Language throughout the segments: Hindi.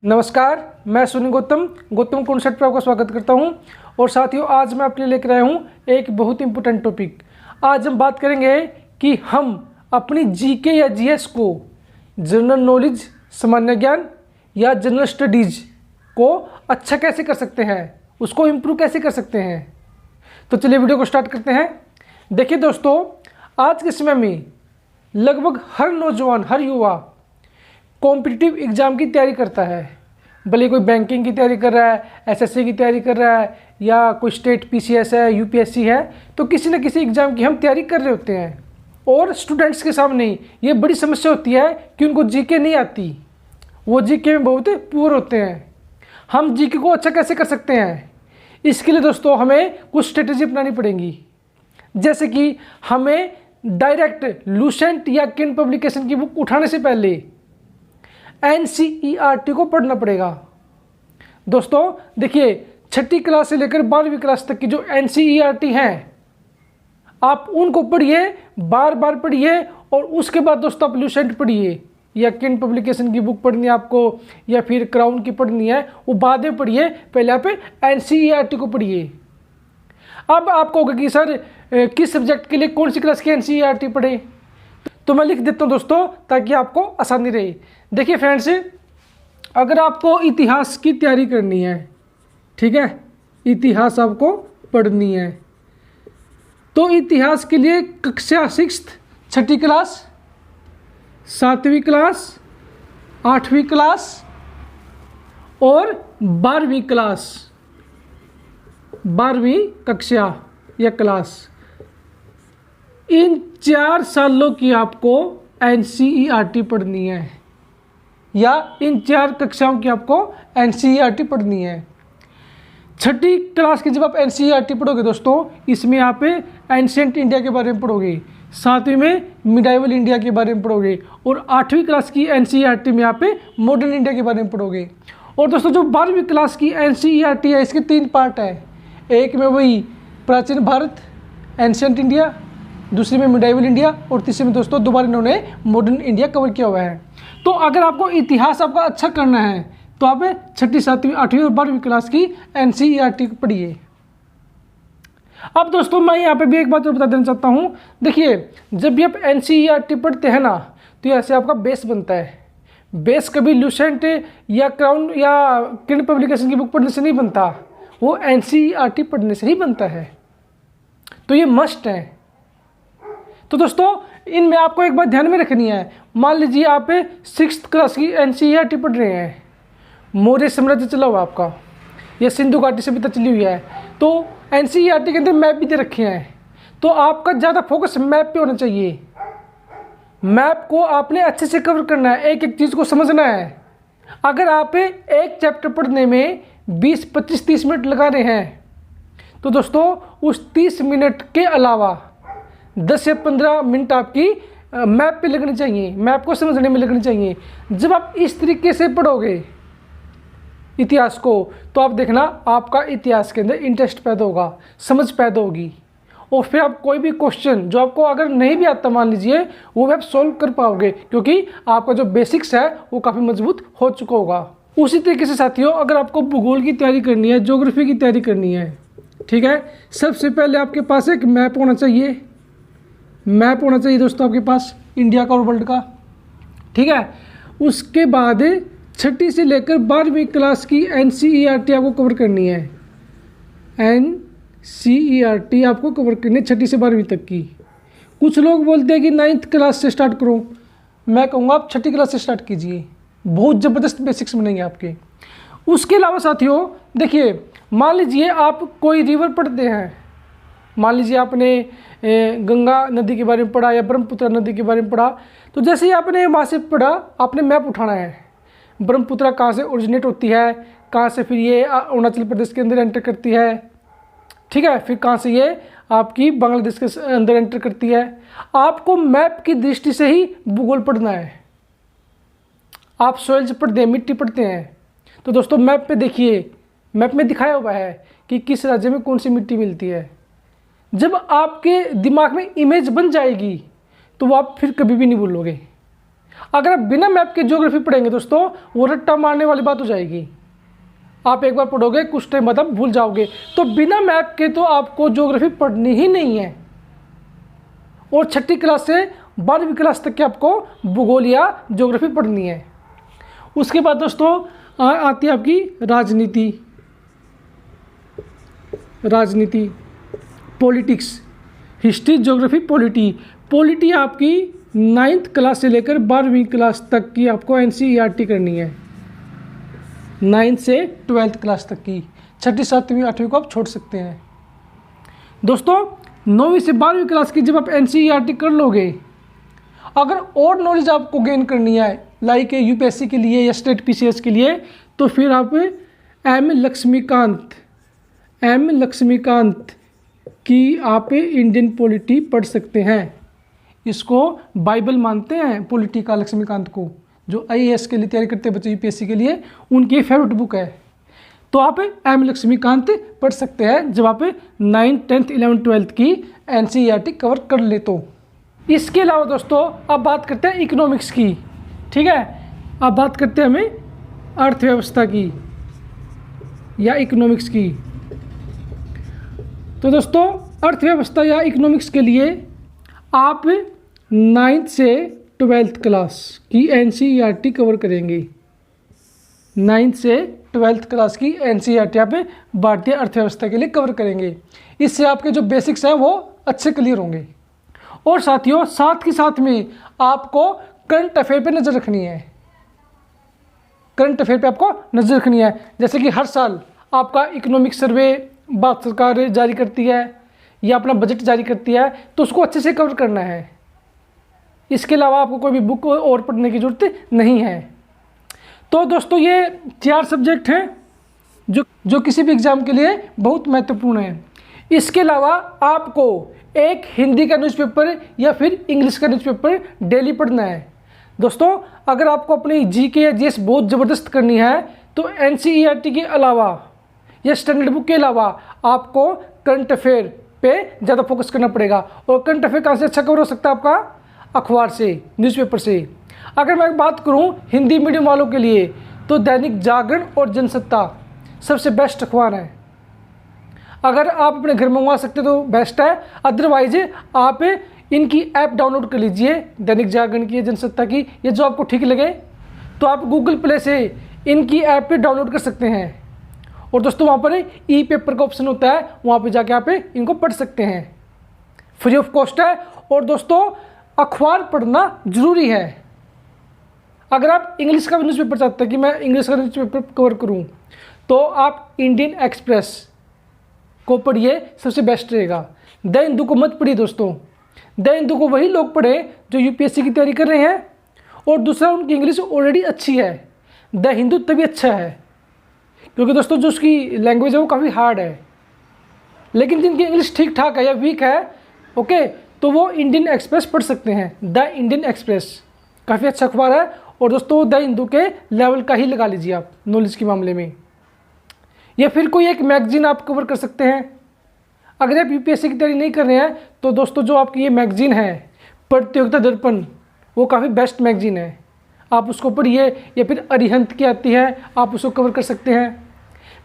नमस्कार, मैं सुनील गौतम कॉन्सेप्ट पर आपका स्वागत करता हूं। और साथियों, आज मैं आपके लिए लेकर आया हूं एक बहुत इंपॉर्टेंट टॉपिक। आज हम बात करेंगे कि हम अपनी जीके या जीएस को, जनरल नॉलेज, सामान्य ज्ञान या जनरल स्टडीज को अच्छा कैसे कर सकते हैं, उसको इम्प्रूव कैसे कर सकते हैं। तो चलिए वीडियो को स्टार्ट करते हैं। देखिए दोस्तों, आज के समय में लगभग हर नौजवान, हर युवा कॉम्पिटिटिव एग्ज़ाम की तैयारी करता है। भले कोई बैंकिंग की तैयारी कर रहा है, एसएससी की तैयारी कर रहा है, या कोई स्टेट पीसीएस है, यूपीएससी है, तो किसी न किसी एग्ज़ाम की हम तैयारी कर रहे होते हैं। और स्टूडेंट्स के सामने ये बड़ी समस्या होती है कि उनको जीके नहीं आती, वो जीके में बहुत पुअर होते हैं। हम जीके को अच्छा कैसे कर सकते हैं, इसके लिए दोस्तों हमें कुछ स्ट्रेटेजी अपनानी पड़ेंगी। जैसे कि हमें डायरेक्ट लूसेंट या किन पब्लिकेशन की बुक उठाने से पहले एनसीईआरटी को पढ़ना पड़ेगा। दोस्तों देखिए, 6ठी क्लास से लेकर 12वीं क्लास तक की जो एनसीईआरटी हैं, आप उनको पढ़िए, बार बार पढ़िए। और उसके बाद दोस्तों आप लूसेंट पढ़िए, या किन पब्लिकेशन की बुक पढ़नी है आपको, या फिर क्राउन की पढ़नी है, वो बाद में पढ़िए। पहले आप एनसीईआरटी को पढ़िए। अब आप कहोगे कि सर किस सब्जेक्ट के लिए कौन सी क्लास की एनसीईआरटी पढ़े, तो मैं लिख देता हूँ दोस्तों, ताकि आपको आसानी रहे। देखिए फ्रेंड्स, अगर आपको इतिहास की तैयारी करनी है, ठीक है, इतिहास आपको पढ़नी है, तो इतिहास के लिए कक्षा 6, 6ठी क्लास, 7वीं क्लास, 8वीं क्लास और 12वीं क्लास, 12वीं कक्षा या क्लास, इन 4 सालों की आपको एनसीईआरटी पढ़नी है, या इन 4 कक्षाओं की आपको एनसीईआरटी पढ़नी है। 6ठी क्लास की जब आप एनसीईआरटी पढ़ोगे दोस्तों, इसमें आप एंशिएंट इंडिया के बारे में पढ़ोगे, 7वीं में मिडाइवल इंडिया के बारे में पढ़ोगे, और 8वीं क्लास की एनसीईआरटी में आप मॉडर्न इंडिया के बारे में पढ़ोगे। और दोस्तों जो 12वीं क्लास की एनसीईआरटी है, इसके 3 पार्ट है। एक में वही प्राचीन भारत, एंशिएंट इंडिया, दूसरे में मिडाइवल इंडिया, और तीसरे में दोस्तों दोबारा इन्होंने मॉडर्न इंडिया कवर किया हुआ है। तो अगर आपको इतिहास आपका अच्छा करना है, तो आप 6ठी, 7वीं, 8वीं और 12वीं क्लास की एनसीईआरटी पढ़िए। अब दोस्तों मैं यहाँ पे भी एक बात और बता देना चाहता हूँ। देखिए, जब भी आप एनसीईआरटी पढ़ते हैं ना, तो ऐसे आपका बेस बनता है। बेस कभी लूसेंट या क्राउन या किन पब्लिकेशन की बुक पढ़ने से नहीं बनता, वो एनसीईआरटी पढ़ने से ही बनता है। तो ये मस्ट है। तो दोस्तों इनमें आपको एक बात ध्यान में रखनी है। मान लीजिए आप 6th क्लास की एनसीईआरटी पढ़ रहे हैं, मौर्य साम्राज्य चला हुआ आपका, या सिंधु घाटी सभ्यता चली हुई है, तो एनसीईआरटी के अंदर मैप भी दे रखे हैं, तो आपका ज़्यादा फोकस मैप पे होना चाहिए। मैप को आपने अच्छे से कवर करना है, एक एक चीज़ को समझना है। अगर आप एक चैप्टर पढ़ने में 20, 25, 30 मिनट लगा रहे हैं, तो दोस्तों उस 30 मिनट के अलावा 10 से 15 मिनट आपकी मैप पे लगनी चाहिए, मैप को समझने में लगनी चाहिए। जब आप इस तरीके से पढ़ोगे इतिहास को, तो आप देखना आपका इतिहास के अंदर इंटरेस्ट पैदा होगा, समझ पैदा होगी, और फिर आप कोई भी क्वेश्चन जो आपको अगर नहीं भी आता, मान लीजिए, वो भी आप सोल्व कर पाओगे, क्योंकि आपका जो बेसिक्स है वो काफ़ी मजबूत हो चुका होगा। उसी तरीके से साथियों, अगर आपको भूगोल की तैयारी करनी है, ज्योग्राफी की तैयारी करनी है, ठीक है, सबसे पहले आपके पास एक मैप होना चाहिए। मैप होना चाहिए दोस्तों आपके पास इंडिया का और वर्ल्ड का, ठीक है। उसके बाद 6ठी से लेकर 12वीं क्लास की एनसीईआरटी आपको कवर करनी है। एनसीईआरटी आपको कवर करनी है 6ठी से 12वीं तक की। कुछ लोग बोलते हैं कि 9th क्लास से स्टार्ट करो, मैं कहूँगा आप 6ठी क्लास से स्टार्ट कीजिए, बहुत ज़बरदस्त बेसिक्स बनेंगे आपके। उसके अलावा साथियों देखिए, मान लीजिए आप कोई रिवर पढ़ते हैं, मान लीजिए आपने गंगा नदी के बारे में पढ़ा या ब्रह्मपुत्र नदी के बारे में पढ़ा, तो जैसे ही आपने वहाँ से पढ़ा, आपने मैप उठाना है। ब्रह्मपुत्र कहाँ से ओरिजिनेट होती है, कहाँ से फिर ये अरुणाचल प्रदेश के अंदर एंटर करती है, ठीक है, फिर कहाँ से ये आपकी बांग्लादेश के अंदर एंटर करती है। आपको मैप की दृष्टि से ही भूगोल पढ़ना है। आप सॉइल्स पढ़ते हैं, मिट्टी पढ़ते हैं, तो दोस्तों मैप पे देखिए, मैप में दिखाया हुआ है कि किस राज्य में कौन सी मिट्टी मिलती है। जब आपके दिमाग में इमेज बन जाएगी, तो वो आप फिर कभी भी नहीं भूलोगे। अगर आप बिना मैप के ज्योग्राफी पढ़ेंगे दोस्तों, वो रट्टा मारने वाली बात हो जाएगी। आप एक बार पढ़ोगे, कुछ टाइम बाद आप भूल जाओगे। तो बिना मैप के तो आपको ज्योग्राफी पढ़नी ही नहीं है। और छठी क्लास से 12वीं क्लास तक के आपको भूगोल या ज्योग्राफी पढ़नी है। उसके बाद दोस्तों आती है आपकी राजनीति, पॉलिटिक्स, हिस्ट्री, ज्योग्राफी, पॉलिटी आपकी 9th क्लास से लेकर 12वीं क्लास तक की आपको NCERT करनी है। 9th से 12th क्लास तक की, 6ठी 7वीं 8वीं को आप छोड़ सकते हैं। दोस्तों 9वीं से 12वीं क्लास की जब आप NCERT कर लोगे, अगर और नॉलेज आपको गेन करनी है लाइक UPSC के लिए या स्टेट PCS के लिए, तो फिर आप एम लक्ष्मीकांत की आप इंडियन पॉलिटी पढ़ सकते हैं। इसको बाइबल मानते हैं पॉलिटी का, लक्ष्मीकांत को, जो IAS के लिए तैयारी करते हैं बच्चे, UPSC के लिए, उनकी फेवरेट बुक है। तो आप एम लक्ष्मीकांत पढ़ सकते हैं जब आप 9th 10th 11th 12th की NCERT कवर कर ले तो। इसके अलावा दोस्तों अब बात करते हैं इकोनॉमिक्स की। ठीक है, अब बात करते हैं हमें अर्थव्यवस्था की या इकोनॉमिक्स की। तो दोस्तों अर्थव्यवस्था या इकोनॉमिक्स के लिए आप 9th से 12th क्लास की NCERT कवर करेंगे। 9th से 12th क्लास की NCERT आप भारतीय अर्थव्यवस्था के लिए कवर करेंगे। इससे आपके जो बेसिक्स हैं वो अच्छे क्लियर होंगे। और साथियों साथ ही साथ में आपको करंट अफेयर पे नज़र रखनी है। करंट अफेयर पे आपको नज़र रखनी है। जैसे कि हर साल आपका इकोनॉमिक सर्वे भारत सरकार जारी करती है या अपना बजट जारी करती है, तो उसको अच्छे से कवर करना है। इसके अलावा आपको कोई भी बुक और पढ़ने की ज़रूरत नहीं है। तो दोस्तों ये 4 सब्जेक्ट हैं जो किसी भी एग्ज़ाम के लिए बहुत महत्वपूर्ण है। इसके अलावा आपको एक हिंदी का न्यूज़पेपर या फिर इंग्लिश का न्यूज़पेपर डेली पढ़ना है। दोस्तों अगर आपको अपनी GK या GS बहुत ज़बरदस्त करनी है तो NCERT के अलावा या स्टैंडर्ड बुक के अलावा आपको करंट अफेयर पे ज़्यादा फोकस करना पड़ेगा। और करंट अफेयर कहाँ से अच्छा कवर हो सकता है? आपका अखबार से, न्यूज़पेपर से। अगर मैं बात करूँ हिंदी मीडियम वालों के लिए, तो दैनिक जागरण और जनसत्ता सबसे बेस्ट अखबार है। अगर आप अपने घर मंगवा सकते तो बेस्ट है, अदरवाइज आप इनकी ऐप डाउनलोड कर लीजिए, दैनिक जागरण की, जनसत्ता की, ये जो आपको ठीक लगे तो आप गूगल प्ले से इनकी ऐप पे डाउनलोड कर सकते हैं। और दोस्तों वहाँ पर ई-पेपर का ऑप्शन होता है, वहाँ पे जाके आप इनको पढ़ सकते हैं, फ्री ऑफ कॉस्ट है। और दोस्तों अखबार पढ़ना ज़रूरी है। अगर आप इंग्लिश का न्यूज़पेपर चाहते हैं कि मैं इंग्लिश का न्यूज़पेपर कवर करूँ, तो आप इंडियन एक्सप्रेस को पढ़िए, सबसे बेस्ट रहेगा। द हिंदू को मत पढ़िए दोस्तों। द हिंदू को वही लोग पढ़े जो UPSC की तैयारी कर रहे हैं और दूसरा उनकी इंग्लिश ऑलरेडी अच्छी है। द हिंदू तभी अच्छा है क्योंकि दोस्तों जो उसकी लैंग्वेज है वो काफ़ी हार्ड है। लेकिन जिनकी इंग्लिश ठीक ठाक है या वीक है, ओके, तो वो इंडियन एक्सप्रेस पढ़ सकते हैं। द इंडियन एक्सप्रेस काफ़ी अच्छा अखबार है। और दोस्तों द हिंदू के लेवल का ही लगा लीजिए आप नॉलेज के मामले में। या फिर कोई एक मैगजीन आप कवर कर सकते हैं। अगर आप UPSC की तैयारी नहीं कर रहे हैं तो दोस्तों जो आपकी ये मैगजीन है प्रतियोगिता दर्पण, वो काफ़ी बेस्ट मैगजीन है, आप उसको पढ़िए। या फिर अरिहंत की आती है, आप उसको कवर कर सकते हैं।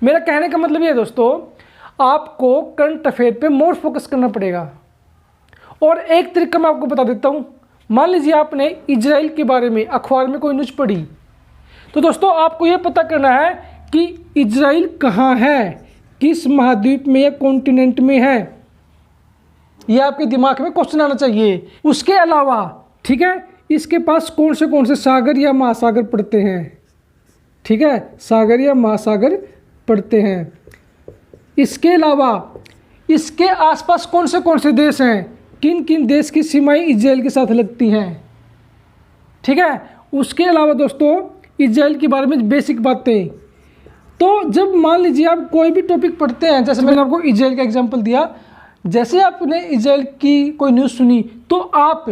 मेरा कहने का मतलब ये है दोस्तों, आपको करंट अफेयर पे मोर फोकस करना पड़ेगा। और एक तरीका मैं आपको बता देता हूँ। मान लीजिए आपने इजराइल के बारे में अखबार में कोई न्यूज़ पढ़ी, तो दोस्तों आपको ये पता करना है कि इजराइल कहाँ है, किस महाद्वीप में या कॉन्टिनेंट में है। ये आपके दिमाग में क्वेश्चन आना चाहिए। उसके अलावा ठीक है, इसके पास कौन से सागर या महासागर पड़ते हैं। ठीक है, सागर या महासागर पड़ते हैं। इसके अलावा इसके आसपास कौन से देश हैं, किन किन देश की सीमाएं इजराइल के साथ लगती हैं। ठीक है, उसके अलावा दोस्तों इजराइल के बारे में बेसिक बातें। तो जब मान लीजिए आप कोई भी टॉपिक पढ़ते हैं, जैसे मैंने आपको इजराइल का एग्जांपल दिया, जैसे आपने इजराइल की कोई न्यूज़ सुनी तो आप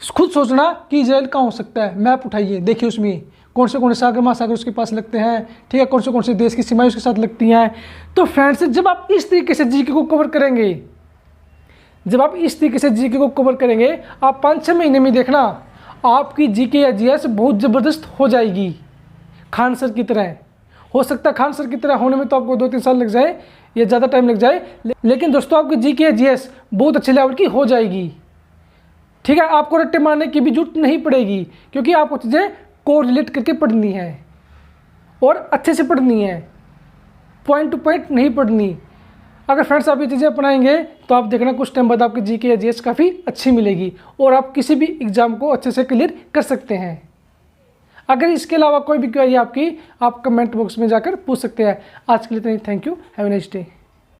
खुद सोचना कि इजराइल कहाँ हो सकता है। मैप उठाइए, देखिए उसमें कौन से सागर महासागर उसके पास लगते हैं। ठीक है, कौन से देश की सीमाएं उसके साथ लगती हैं। तो फ्रेंड्स जब आप इस तरीके से जीके को कवर करेंगे, आप 5-6 महीने में देखना आपकी जीके या जीएस बहुत ज़बरदस्त हो जाएगी, खान सर की तरह। हो सकता है खान सर की तरह होने में तो आपको 2-3 साल लग जाए या ज़्यादा टाइम लग जाए, लेकिन दोस्तों आपकी जीके या जीएस बहुत अच्छे लेवल की हो जाएगी। ठीक है, आपको रट्टे मारने की भी जरूरत नहीं पड़ेगी, क्योंकि आपको चीज़ें को रिलेट करके पढ़नी है और अच्छे से पढ़नी है, पॉइंट टू पॉइंट नहीं पढ़नी। अगर फ्रेंड्स आप ये चीज़ें अपनाएंगे तो आप देखना कुछ टाइम बाद आपकी जीके या जीएस काफ़ी अच्छी मिलेगी और आप किसी भी एग्ज़ाम को अच्छे से क्लियर कर सकते हैं। अगर इसके अलावा कोई भी क्वेरी आपकी, आप कमेंट बॉक्स में जाकर पूछ सकते हैं। आज के लिए इतना ही, thank you, have a nice day.